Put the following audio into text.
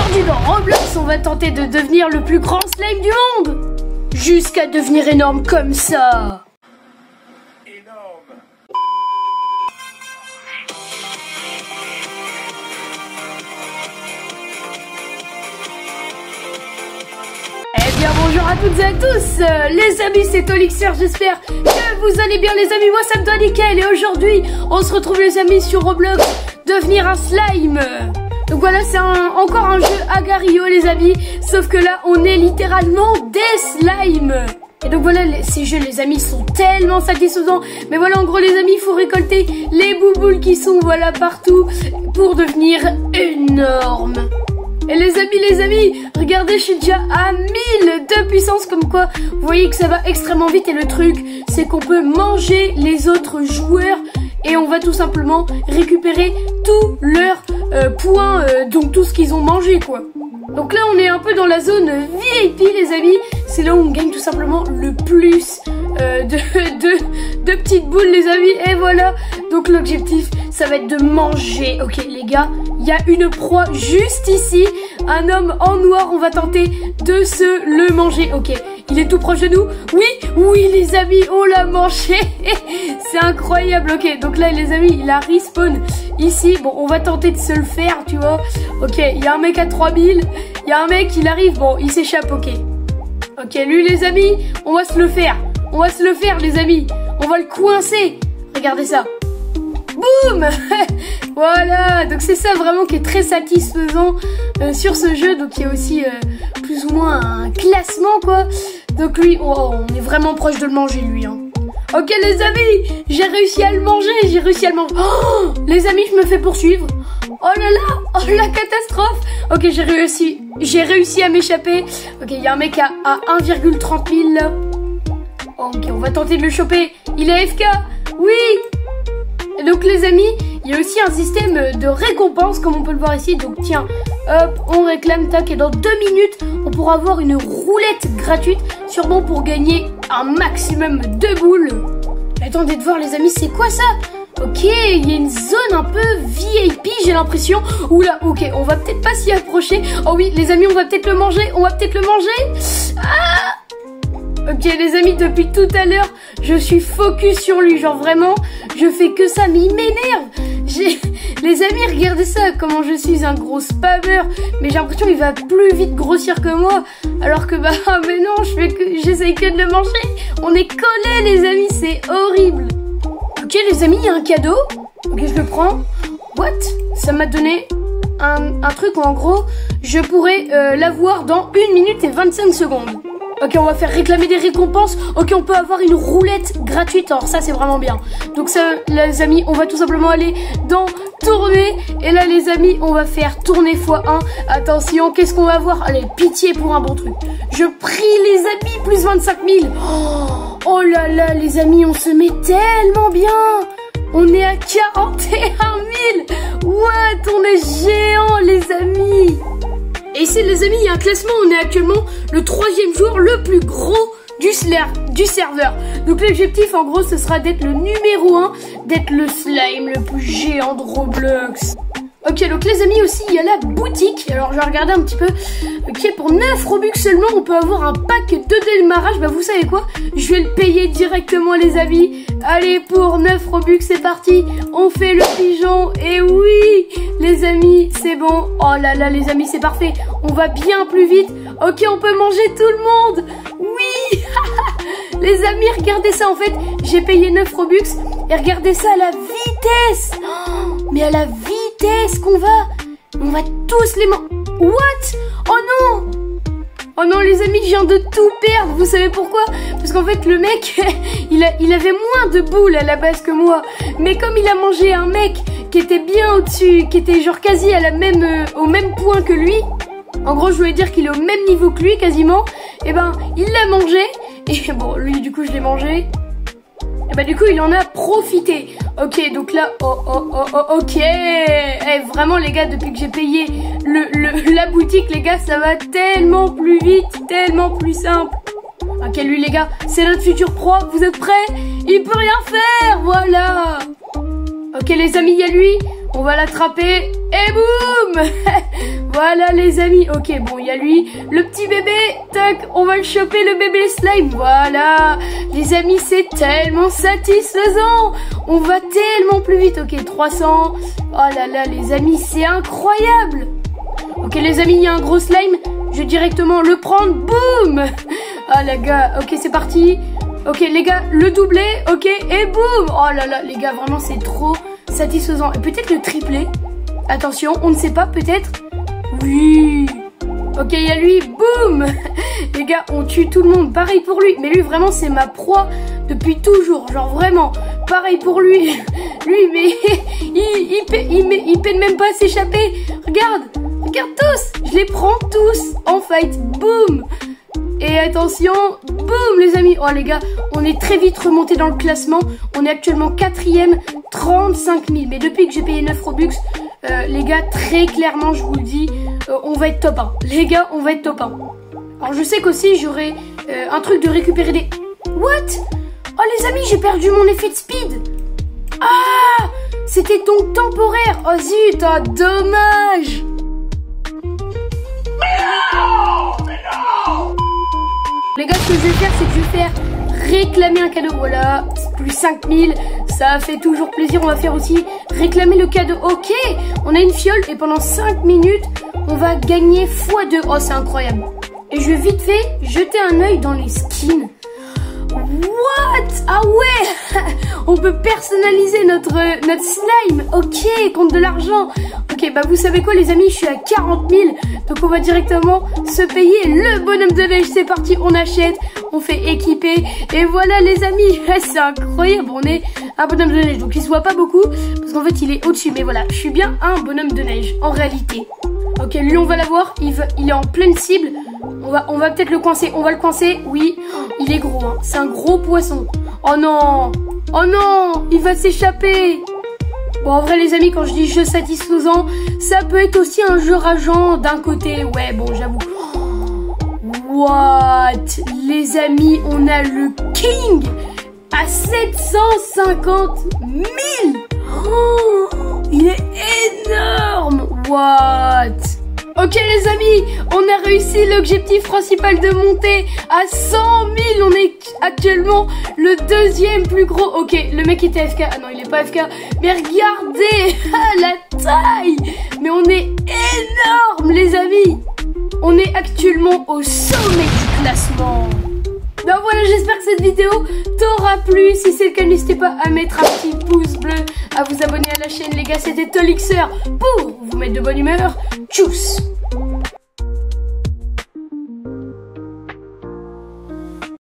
Aujourd'hui dans Roblox, on va tenter de devenir le plus grand slime du monde. Jusqu'à devenir énorme comme ça. Eh bien bonjour à toutes et à tous, les amis, c'est Olixir, j'espère que vous allez bien les amis, moi ça me doit nickel. Et aujourd'hui on se retrouve les amis sur Roblox, devenir un slime. Donc voilà, c'est encore un jeu Agario les amis, sauf que là on est littéralement des slimes. Et donc voilà, ces jeux les amis sont tellement satisfaisants. Mais voilà, en gros les amis, il faut récolter les bouboules qui sont voilà partout pour devenir énorme. Et les amis, regardez, je suis déjà à 1000 de puissance, comme quoi, vous voyez que ça va extrêmement vite. Et le truc, c'est qu'on peut manger les autres joueurs et on va tout simplement récupérer tous leurs points, donc tout ce qu'ils ont mangé, quoi. Donc là, on est un peu dans la zone VIP, les amis. C'est là où on gagne tout simplement le plus de petites boules, les amis. Et voilà, donc l'objectif, ça va être de manger. Ok, les gars, il y a une proie juste ici. Un homme en noir, on va tenter de se le manger. Ok, il est tout proche de nous. Oui, oui, les amis, on l'a mangé. C'est incroyable. Ok, donc là, les amis, il a respawn ici. Bon, on va tenter de se le faire, tu vois. Ok, il y a un mec à 3000. Il y a un mec, il arrive. Bon, il s'échappe, ok. Ok, lui, les amis, on va se le faire. On va se le faire, les amis. On va le coincer. Regardez ça. Boum. Voilà, donc c'est ça vraiment qui est très satisfaisant sur ce jeu. Donc il y a aussi plus ou moins un classement, quoi. Donc lui, on est vraiment proche de le manger, lui, hein. Ok les amis, j'ai réussi à le manger, Oh, les amis, je me fais poursuivre. Oh là là, oh la catastrophe. Ok, j'ai réussi à m'échapper. Ok, il y a un mec à 1,30 000 là. Ok, on va tenter de le choper. Il est AFK. Oui. Et donc les amis, il y a aussi un système de récompense comme on peut le voir ici. Donc tiens, hop, on réclame, tac, et dans 2 minutes, on pourra avoir une roulette gratuite, sûrement pour gagner un maximum de boules. Attendez de voir les amis, c'est quoi ça? Ok, il y a une zone un peu VIP, j'ai l'impression. Oula, ok, on va peut-être pas s'y approcher. Oh oui, les amis, on va peut-être le manger, Ah! Ok les amis, depuis tout à l'heure, je suis focus sur lui, genre vraiment, je fais que ça, mais il m'énerve. Les amis, regardez ça, comment je suis un gros spammer, mais j'ai l'impression qu'il va plus vite grossir que moi, alors que bah, mais non, j'essaye que de le manger. On est collés les amis, c'est horrible. Ok les amis, il y a un cadeau, ok je le prends. What? Ça m'a donné un truc où en gros, je pourrais l'avoir dans 1 minute et 25 secondes. Ok, on va faire réclamer des récompenses. Ok, on peut avoir une roulette gratuite. Alors ça, c'est vraiment bien. Donc ça, les amis, on va tout simplement aller dans tourner. Et là, les amis, on va faire tourner x1. Attention, qu'est-ce qu'on va voir? Allez, pitié pour un bon truc. Je prie, les amis, plus 25 000. Oh là là, les amis, on se met tellement bien. On est à 41 000. What? On est géant, les amis. Et ici les amis, il y a un classement, on est actuellement le 3e joueur le plus gros du serveur. Donc l'objectif en gros ce sera d'être le numéro 1, d'être le slime le plus géant de Roblox. Ok, donc les amis aussi il y a la boutique. Alors je vais regarder un petit peu. Ok, pour 9 Robux seulement on peut avoir un pack de démarrage. Bah vous savez quoi, je vais le payer directement les amis. Allez, pour 9 Robux c'est parti. On fait le pigeon. Et oui les amis, c'est bon. Oh là là les amis, c'est parfait. On va bien plus vite. Ok, on peut manger tout le monde. Oui. Les amis, regardez ça en fait. J'ai payé 9 Robux. Et regardez ça à la vitesse. Mais à la vitesse qu'on va. On va tous les manger. What? Oh non. Oh non les amis, je viens de tout perdre. Vous savez pourquoi? Parce qu'en fait le mec, il avait moins de boules à la base que moi. Mais comme il a mangé un mec qui était bien au-dessus, qui était genre quasi à au même point que lui. En gros, je voulais dire qu'il est au même niveau que lui quasiment. Et ben, il l'a mangé. Et bon, lui du coup, je l'ai mangé. Et bah du coup il en a profité. Ok, donc là, ok. Vraiment les gars, depuis que j'ai payé la boutique, les gars, ça va tellement plus vite, tellement plus simple. Ok lui les gars, c'est notre futur pro, vous êtes prêts? Il peut rien faire, voilà. Ok les amis, il y a lui, on va l'attraper et boum. Voilà les amis. Ok, bon, il y a lui, le petit bébé. Tac, on va le choper, le bébé slime. Voilà. Les amis, c'est tellement satisfaisant. On va tellement plus vite. Ok, 300. Oh là là, les amis, c'est incroyable. Ok, les amis, il y a un gros slime. Je vais directement le prendre. Boum. Ah, les gars. Ok, c'est parti. Ok, les gars, le doublé. Ok, et boum. Oh là là, les gars, vraiment, c'est trop satisfaisant. Et peut-être le triplé. Attention, on ne sait pas, peut-être. Oui. Ok, il y a lui, boum. Les gars, on tue tout le monde, pareil pour lui. Mais lui, vraiment, c'est ma proie depuis toujours. Genre, vraiment, pareil pour lui. Lui, mais il peine même pas à s'échapper. Regarde tous. Je les prends tous en fight, boum. Et attention, boum les amis. Oh les gars, on est très vite remonté dans le classement. On est actuellement 4ème, 35 000. Mais depuis que j'ai payé 9 Robux, les gars, très clairement, je vous le dis, on va être top 1. Les gars, on va être top 1. Alors je sais qu'aussi, j'aurai un truc de récupérer des... What? Oh les amis, j'ai perdu mon effet de speed. Ah, c'était donc temporaire. Oh zut, oh, dommage. Les gars, ce que je vais faire, c'est que je vais faire réclamer un cadeau. Voilà, plus 5000, ça fait toujours plaisir. On va faire aussi réclamer le cadeau. Ok, on a une fiole et pendant 5 minutes, on va gagner x2. Oh, c'est incroyable. Et je vais vite fait jeter un œil dans les skins. What? Ah ouais. On peut personnaliser notre slime. Ok, contre de l'argent. Ok, bah vous savez quoi les amis, je suis à 40 000. Donc on va directement se payer le bonhomme de neige. C'est parti, on achète, on fait équiper. Et voilà les amis, c'est incroyable. On est un bonhomme de neige. Donc il se voit pas beaucoup parce qu'en fait il est au-dessus. Mais voilà, je suis bien un bonhomme de neige en réalité. Ok, lui on va l'avoir, il est en pleine cible. On va peut-être le coincer, on va le coincer. Oui, il est gros, hein. C'est un gros poisson. Oh non, il va s'échapper. Bon, en vrai les amis, quand je dis jeu satisfaisant, ça peut être aussi un jeu rageant d'un côté. Ouais, bon, j'avoue. What? Les amis, on a le King à 750 000. Oh, il est énorme. What? Ok les amis, on a réussi l'objectif principal de monter à 100 000. On est actuellement le deuxième plus gros. Ok, le mec était AFK. Ah non, il est pas AFK. Mais regardez la taille. Mais on est énorme les amis. On est actuellement au sommet du classement. Ben voilà, j'espère que cette vidéo t'aura plu. Si c'est le cas, n'hésitez pas à mettre un petit pouce bleu, à vous abonner à la chaîne les gars. C'était Tolixer pour vous mettre de bonne humeur. Tchuss.